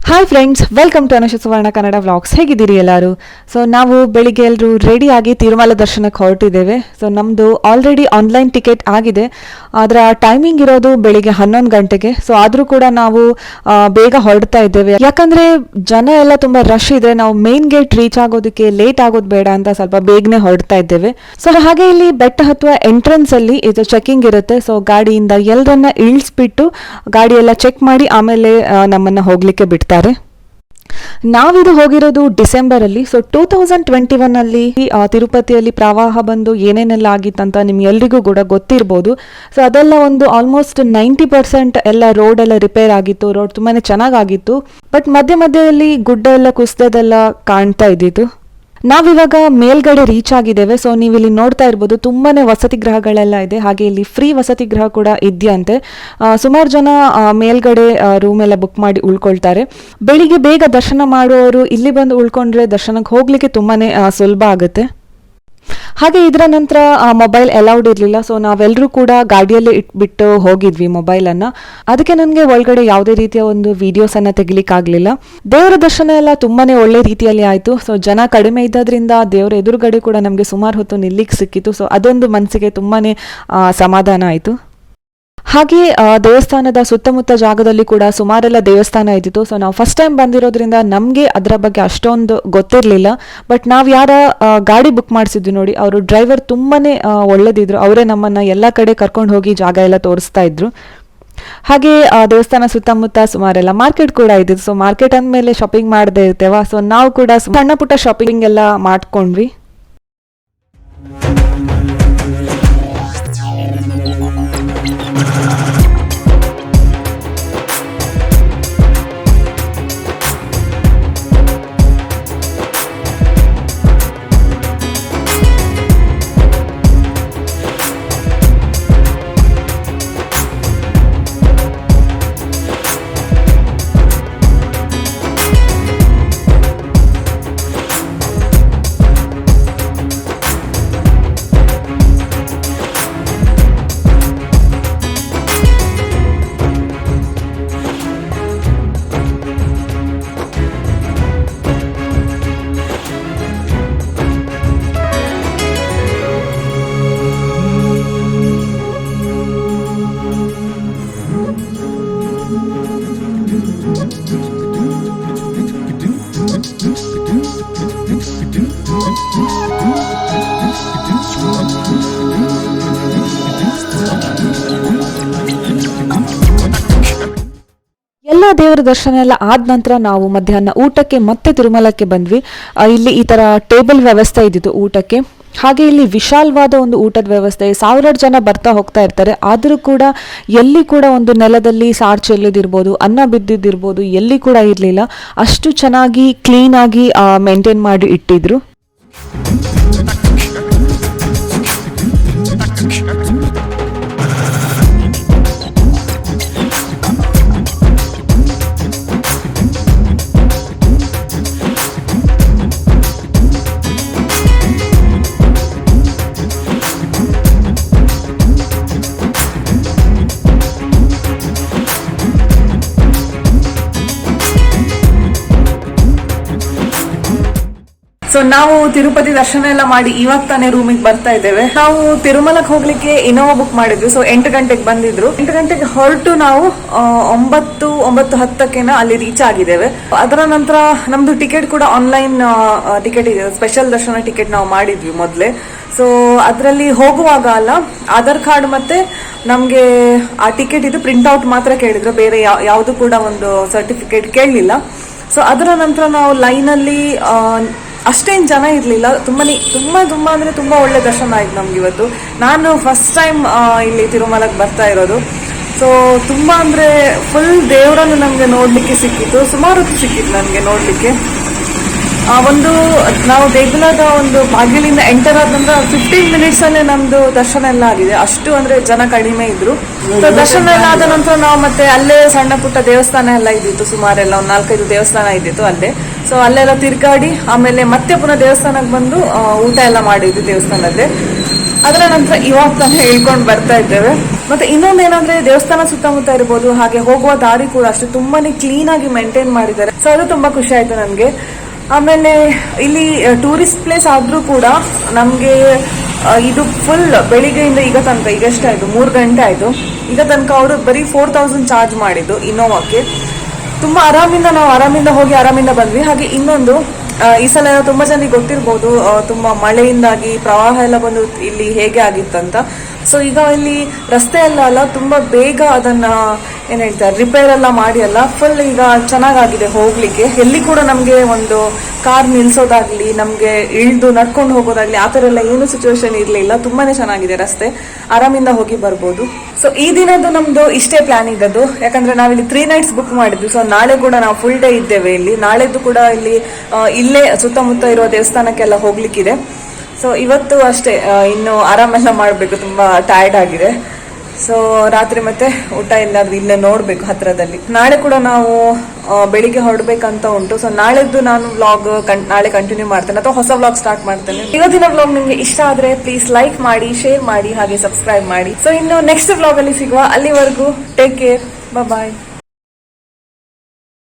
Hi friends, welcome to Anusha Suvarna Kannada vlogs. ಹೇಗಿದ್ದೀರಿ ಎಲ್ಲರೂ? So ನಾವು ಬೆಳಿಗ್ಗೆ ಎಲ್ಲರೂ ರೆಡಿಯಾಗಿ ತಿರುಮಲ ದರ್ಶನಕ್ಕೆ ಹೊರಟಿದ್ದೇವೆ. ಸೊ ನಮ್ಮದು ಆಲ್ರೆಡಿ ಆನ್ಲೈನ್ ಟಿಕೆಟ್ ಆಗಿದೆ. ಅದರ ಟೈಮಿಂಗ್ ಇರೋದು ಬೆಳಿಗ್ಗೆ 11 ಗಂಟೆಗೆ. ಸೊ ಆದರೂ ಕೂಡ ನಾವು ಬೇಗ ಹೊರಡ್ತಾ ಇದ್ದೇವೆ, ಯಾಕಂದರೆ ಜನ ಎಲ್ಲ ತುಂಬ ರಶ್ ಇದೆ. ನಾವು ಮೇನ್ ಗೇಟ್ ರೀಚ್ ಆಗೋದಕ್ಕೆ ಲೇಟ್ ಆಗೋದು ಬೇಡ ಅಂತ ಸ್ವಲ್ಪ ಬೇಗನೆ ಹೊರಡ್ತಾ ಇದ್ದೇವೆ. ಸೊ ಹಾಗೆ ಇಲ್ಲಿ ಬೆಟ್ಟ ಹತ್ತುವ ಎಂಟ್ರೆನ್ಸಲ್ಲಿ ಇದು ಚೆಕಿಂಗ್ ಇರುತ್ತೆ. ಸೊ ಗಾಡಿಯಿಂದ ಎಲ್ಲರನ್ನ ಇಳಿಸ್ಬಿಟ್ಟು ಗಾಡಿ ಎಲ್ಲ ಚೆಕ್ ಮಾಡಿ ಆಮೇಲೆ ನಮ್ಮನ್ನು ಹೋಗಲಿಕ್ಕೆ ಬಿಡ್ತಾರೆ. ನಾವಿದು ಹೋಗಿರೋದು ಡಿಸೆಂಬರ್ ಅಲ್ಲಿ. ಸೊ 2021 ಅಲ್ಲಿ ತಿರುಪತಿಯಲ್ಲಿ ಪ್ರವಾಹ ಬಂದು ಏನೇನೆಲ್ಲ ಆಗಿತ್ತಂತ ನಿಮ್ಗೆಲ್ರಿಗೂ ಕೂಡ ಗೊತ್ತಿರ್ಬೋದು. ಸೊ ಅದೆಲ್ಲ ಒಂದು ಆಲ್ಮೋಸ್ಟ್ 90% ಎಲ್ಲ ರೋಡ್ ಎಲ್ಲ ರಿಪೇರ್ ಆಗಿತ್ತು. ರೋಡ್ ತುಂಬಾನೇ ಚೆನ್ನಾಗಿತ್ತು. ಬಟ್ ಮಧ್ಯದಲ್ಲಿ ಗುಡ್ಡ ಎಲ್ಲ ಕುಸಿದದೆಲ್ಲ ಕಾಣ್ತಾ ಇದ್ದಿತ್ತು. ನಾವಿವಾಗ ಮೇಲ್ಗಡೆ ರೀಚ್ ಆಗಿದ್ದೇವೆ. ಸೊ ನೀವು ಇಲ್ಲಿ ನೋಡ್ತಾ ಇರ್ಬೋದು, ತುಂಬಾನೇ ವಸತಿ ಗೃಹಗಳೆಲ್ಲ ಇದೆ. ಹಾಗೆ ಇಲ್ಲಿ ಫ್ರೀ ವಸತಿ ಗೃಹ ಕೂಡ ಇದೆಯಂತೆ. ಸುಮಾರು ಜನ ಮೇಲ್ಗಡೆ ರೂಮ್ ಎಲ್ಲ ಬುಕ್ ಮಾಡಿ ಉಳ್ಕೊಳ್ತಾರೆ. ಬೆಳಿಗ್ಗೆ ಬೇಗ ದರ್ಶನ ಮಾಡುವವರು ಇಲ್ಲಿ ಬಂದು ಉಳ್ಕೊಂಡ್ರೆ ದರ್ಶನಕ್ಕೆ ಹೋಗ್ಲಿಕ್ಕೆ ತುಂಬಾನೇ ಸುಲಭ ಆಗುತ್ತೆ. ಹಾಗೆ ಇದರ ನಂತರ ಮೊಬೈಲ್ ಅಲೌಡ್ ಇರಲಿಲ್ಲ. ಸೊ ನಾವೆಲ್ಲರೂ ಕೂಡ ಗಾಡಿಯಲ್ಲೇ ಇಟ್ಬಿಟ್ಟು ಹೋಗಿದ್ವಿ ಮೊಬೈಲನ್ನು. ಅದಕ್ಕೆ ನನಗೆ ಒಳಗಡೆ ಯಾವುದೇ ರೀತಿಯ ಒಂದು ವಿಡಿಯೋಸನ್ನು ತೆಗಿಲಿಕ್ಕಾಗಲಿಲ್ಲ. ದೇವರ ದರ್ಶನ ಎಲ್ಲ ತುಂಬಾನೇ ಒಳ್ಳೆ ರೀತಿಯಲ್ಲಿ ಆಯಿತು. ಸೊ ಜನ ಕಡಿಮೆ ಇದ್ದದ್ರಿಂದ ದೇವರ ಎದುರುಗಡೆ ಕೂಡ ನಮಗೆ ಸುಮಾರು ಹೊತ್ತು ನಿಲ್ಲಿಕ್ಕೆ ಸಿಕ್ಕಿತ್ತು. ಸೊ ಅದೊಂದು ಮನಸ್ಸಿಗೆ ತುಂಬಾನೇ ಸಮಾಧಾನ ಆಯಿತು. ಹಾಗೆ ದೇವಸ್ಥಾನದ ಸುತ್ತಮುತ್ತ ಜಾಗದಲ್ಲಿ ಕೂಡ ಸುಮಾರೆಲ್ಲ ದೇವಸ್ಥಾನ ಇದ್ದಿತ್ತು. ಸೊ ನಾವು ಫಸ್ಟ್ ಟೈಮ್ ಬಂದಿರೋದ್ರಿಂದ ನಮಗೆ ಅದರ ಬಗ್ಗೆ ಅಷ್ಟೊಂದು ಗೊತ್ತಿರಲಿಲ್ಲ. ಬಟ್ ನಾವು ಯಾರ ಗಾಡಿ ಬುಕ್ ಮಾಡಿಸಿದ್ವಿ ನೋಡಿ, ಅವರು ಡ್ರೈವರ್ ತುಂಬಾನೇ ಒಳ್ಳೆದಿದ್ರು. ಅವರೇ ನಮ್ಮನ್ನು ಎಲ್ಲ ಕಡೆ ಕರ್ಕೊಂಡು ಹೋಗಿ ಜಾಗ ಎಲ್ಲ ತೋರಿಸ್ತಾ ಇದ್ರು. ಹಾಗೆ ದೇವಸ್ಥಾನ ಸುತ್ತಮುತ್ತ ಸುಮಾರೆಲ್ಲ ಮಾರ್ಕೆಟ್ ಕೂಡ ಇದ್ದಿತ್ತು. ಸೊ ಮಾರ್ಕೆಟ್ ಅಂದಮೇಲೆ ಶಾಪಿಂಗ್ ಮಾಡದೇ ಇರ್ತೇವಾ. ಸೊ ನಾವು ಕೂಡ ಸಣ್ಣ ಪುಟ್ಟ ಶಾಪಿಂಗ್ ಎಲ್ಲ ಮಾಡ್ಕೊಂಡ್ವಿ. ಎಲ್ಲ ದೇವರ ದರ್ಶನ ಎಲ್ಲ ಆದ ನಂತರ ನಾವು ಮಧ್ಯಾಹ್ನ ಊಟಕ್ಕೆ ಮತ್ತೆ ತಿರುಮಲಕ್ಕೆ ಬಂದ್ವಿ. ಇಲ್ಲಿ ಈ ತರ ಟೇಬಲ್ ವ್ಯವಸ್ಥೆ ಇದ್ದಿತ್ತು ಊಟಕ್ಕೆ. ಹಾಗೆ ಇಲ್ಲಿ ವಿಶಾಲವಾದ ಒಂದು ಊಟದ ವ್ಯವಸ್ಥೆ. 1000 ಜನ ಬರ್ತಾ ಹೋಗ್ತಾ ಇರ್ತಾರೆ. ಆದರೂ ಕೂಡ ಎಲ್ಲಿ ಕೂಡ ಒಂದು ನೆಲದಲ್ಲಿ ಸಾರು ಚೆಲ್ಲಿದಿರ್ಬೋದು, ಅನ್ನ ಬಿದ್ದಿದ್ದಿರ್ಬೋದು, ಎಲ್ಲಿ ಕೂಡ ಇರಲಿಲ್ಲ. ಅಷ್ಟು ಚೆನ್ನಾಗಿ ಕ್ಲೀನಾಗಿ ಮೇಂಟೈನ್ ಮಾಡಿ ಇಟ್ಟಿದ್ರು. ಸೊ ನಾವು ತಿರುಪತಿ ದರ್ಶನ ಎಲ್ಲ ಮಾಡಿ ಇವಾಗ ತಾನೇ ರೂಮಿಗೆ ಬರ್ತಾ ಇದ್ದೇವೆ. ನಾವು ತಿರುಮಲಕ್ಕೆ ಹೋಗ್ಲಿಕ್ಕೆ ಇನೋವಾ ಬುಕ್ ಮಾಡಿದ್ವಿ. ಸೊ 8 ಗಂಟೆಗೆ ಬಂದಿದ್ರು. 8 ಗಂಟೆಗೆ ಹೊರಟು ನಾವು 9:10 ಅಲ್ಲಿ ರೀಚ್ ಆಗಿದ್ದೇವೆ. ಅದರ ನಂತರ ನಮ್ದು ಟಿಕೆಟ್ ಕೂಡ ಆನ್ಲೈನ್ ಟಿಕೆಟ್ ಇದೆ. ಸ್ಪೆಷಲ್ ದರ್ಶನ ಟಿಕೆಟ್ ನಾವು ಮಾಡಿದ್ವಿ ಮೊದಲೇ. ಸೊ ಅದರಲ್ಲಿ ಹೋಗುವಾಗ ಅಲ್ಲ, ಆಧಾರ್ ಕಾರ್ಡ್ ಮತ್ತೆ ನಮಗೆ ಆ ಟಿಕೆಟ್ ಇದು ಪ್ರಿಂಟ್ ಔಟ್ ಮಾತ್ರ ಕೇಳಿದ್ರು. ಬೇರೆ ಯಾವುದು ಕೂಡ ಒಂದು ಸರ್ಟಿಫಿಕೇಟ್ ಕೇಳಲಿಲ್ಲ. ಸೊ ಅದರ ನಂತರ ನಾವು ಲೈನಲ್ಲಿ ಅಷ್ಟೇನು ಜನ ಇರಲಿಲ್ಲ. ತುಂಬಾ ಅಂದರೆ ತುಂಬ ಒಳ್ಳೆ ದರ್ಶನ ಆಯ್ತು ನಮ್ಗೆ ಇವತ್ತು. ನಾನು ಫಸ್ಟ್ ಟೈಮ್ ಇಲ್ಲಿ ತಿರುಮಲಕ್ಕೆ ಬರ್ತಾ ಇರೋದು. ಸೊ ತುಂಬ ಅಂದರೆ ಫುಲ್ ದೇವರನ್ನು ನಮಗೆ ನೋಡಲಿಕ್ಕೆ ಸಿಕ್ಕಿತ್ತು. ಸುಮಾರು ಹೊತ್ತು ಸಿಕ್ಕಿತ್ತು ನನಗೆ ನೋಡಲಿಕ್ಕೆ. ಒಂದು ನಾವು ದೇಗುಲದ ಒಂದು ಬಾಗಿಲಿಂದ ಎಂಟರ್ ಆದ ನಂತರ 15 ಮಿನಿಟ್ಸಲ್ಲೇ ನಮ್ಮದು ದರ್ಶನ ಎಲ್ಲ ಆಗಿದೆ. ಅಷ್ಟು ಅಂದರೆ ಜನ ಕಡಿಮೆ ಇದ್ರು. ಸೊ ದರ್ಶನ ಎಲ್ಲ ಆದ ನಂತರ ನಾವು ಮತ್ತೆ ಅಲ್ಲೇ ಸಣ್ಣ ಪುಟ್ಟ ದೇವಸ್ಥಾನ ಎಲ್ಲ ಇದ್ದಿತ್ತು. ಸುಮಾರೆಲ್ಲ ಒಂದು 4-5 ದೇವಸ್ಥಾನ ಇದ್ದಿತ್ತು ಅಲ್ಲೇ. ಸೊ ಅಲ್ಲೆಲ್ಲ ತಿರ್ಗಾಡಿ ಆಮೇಲೆ ಮತ್ತೆ ಪುನಃ ದೇವಸ್ಥಾನಕ್ಕೆ ಬಂದು ಊಟ ಎಲ್ಲ ಮಾಡಿದ್ವಿ ದೇವಸ್ಥಾನದಲ್ಲಿ. ಅದರ ನಂತರ ಇವಾಗ ತಾನೇ ಹೇಳ್ಕೊಂಡು ಬರ್ತಾ ಇದ್ದೇವೆ. ಮತ್ತೆ ಇನ್ನೊಂದೇನಂದ್ರೆ ದೇವಸ್ಥಾನ ಸುತ್ತಮುತ್ತ ಇರ್ಬೋದು, ಹಾಗೆ ಹೋಗುವ ದಾರಿ ಕೂಡ ಅಷ್ಟೇ ತುಂಬಾನೇ ಕ್ಲೀನ್ ಆಗಿ ಮೇಂಟೈನ್ ಮಾಡಿದ್ದಾರೆ. ಸೊ ಅದು ತುಂಬಾ ಖುಷಿ ಆಯ್ತು ನನಗೆ. ಆಮೇಲೆ ಇಲ್ಲಿ ಟೂರಿಸ್ಟ್ ಪ್ಲೇಸ್ ಆದ್ರೂ ಕೂಡ ನಮ್ಗೆ ಇದು ಫುಲ್ ಬೆಳಿಗ್ಗೆಯಿಂದ ಈಗ ತನಕ, ಈಗ ಎಷ್ಟಾಯ್ತು 3 ಗಂಟೆ ಆಯ್ತು, ಈಗ ತನಕ ಅವರು ಬರೀ 4000 ಚಾರ್ಜ್ ಮಾಡಿದ್ದು ಇನೋವಾಕ್ಕೆ. ತುಂಬಾ ನಾವು ಆರಾಮಿಂದ ಹೋಗಿ ಆರಾಮಿಂದ ಬಂದ್ವಿ. ಹಾಗೆ ಇನ್ನೊಂದು, ಈ ಸಲ ತುಂಬಾ ಜನರಿಗೆ ಗೊತ್ತಿರ್ಬೋದು, ತುಂಬಾ ಮಳೆಯಿಂದಾಗಿ ಪ್ರವಾಹ ಎಲ್ಲ ಬಂದು ಇಲ್ಲಿ ಹೇಗೆ ಆಗಿತ್ತಂತ. ಸೊ ಈಗ ಇಲ್ಲಿ ರಸ್ತೆ ಎಲ್ಲ ಅಲ್ಲ ತುಂಬಾ ಬೇಗ ಅದನ್ನ ಏನ್ ಹೇಳ್ತಾರೆ ರಿಪೇರ್ ಎಲ್ಲ ಮಾಡಿ ಅಲ್ಲ ಫುಲ್ ಈಗ ಚೆನ್ನಾಗಾಗಿದೆ ಹೋಗ್ಲಿಕ್ಕೆ. ಎಲ್ಲಿ ಕೂಡ ನಮ್ಗೆ ಒಂದು ಕಾರ್ ನಿಲ್ಸೋದಾಗ್ಲಿ, ನಮ್ಗೆ ಇಳ್ದು ನಡ್ಕೊಂಡು ಹೋಗೋದಾಗ್ಲಿ ಆ ತರ ಎಲ್ಲ ಏನು ಸಿಚುವೇಶನ್ ಇರ್ಲಿಲ್ಲ. ತುಂಬಾನೇ ಚೆನ್ನಾಗಿದೆ ರಸ್ತೆ, ಆರಾಮಿಂದ ಹೋಗಿ ಬರ್ಬೋದು. ಸೊ ಈ ದಿನದ್ದು ನಮ್ದು ಇಷ್ಟೇ ಪ್ಲಾನ್ ಇದ್ದದ್ದು, ಯಾಕಂದ್ರೆ ನಾವಿಲ್ಲಿ 3 nights ಬುಕ್ ಮಾಡಿದ್ವಿ. ಸೊ ನಾಳೆ ಕೂಡ ನಾವು ಫುಲ್ ಡೇ ಇದ್ದೇವೆ ಇಲ್ಲಿ. ನಾಳೆದ್ದು ಕೂಡ ಇಲ್ಲೇ ಸುತ್ತಮುತ್ತ ಇರುವ ದೇವಸ್ಥಾನಕ್ಕೆಲ್ಲ ಹೋಗ್ಲಿಕ್ಕಿದೆ. ಸೊ ಇವತ್ತು ಅಷ್ಟೇ, ಇನ್ನು ಆರಾಮೆಲ್ಲ ಮಾಡಬೇಕು, ತುಂಬಾ ಟಯರ್ಡ್ ಆಗಿದೆ. ಸೊ ರಾತ್ರಿ ಮತ್ತೆ ಊಟ ಎಲ್ಲಾದ್ರೂ ಇಲ್ಲೇ ನೋಡ್ಬೇಕು ಹತ್ರದಲ್ಲಿ. ನಾಳೆ ಕೂಡ ನಾವು ಬೆಳಿಗ್ಗೆ ಹೊರಡ್ಬೇಕಂತ ಉಂಟು. ಸೊ ನಾಳೆದ್ದು ನಾನು ವ್ಲಾಗ್ ನಾಳೆ ಕಂಟಿನ್ಯೂ ಮಾಡ್ತೇನೆ ಅಥವಾ ಹೊಸ ವ್ಲಾಗ್ ಸ್ಟಾರ್ಟ್ ಮಾಡ್ತೇನೆ. ಇವತ್ತಿನ ವ್ಲಾಗ್ ನಿಮ್ಗೆ ಇಷ್ಟ ಆದ್ರೆ ಪ್ಲೀಸ್ ಲೈಕ್ ಮಾಡಿ, ಶೇರ್ ಮಾಡಿ, ಹಾಗೆ ಸಬ್ಸ್ಕ್ರೈಬ್ ಮಾಡಿ. ಸೊ ಇನ್ನು ನೆಕ್ಸ್ಟ್ ವ್ಲಾಗ್ ಅಲ್ಲಿ ಸಿಗುವ. ಅಲ್ಲಿವರೆಗೂ ಟೇಕ್ ಕೇರ್, ಬಾಯ್.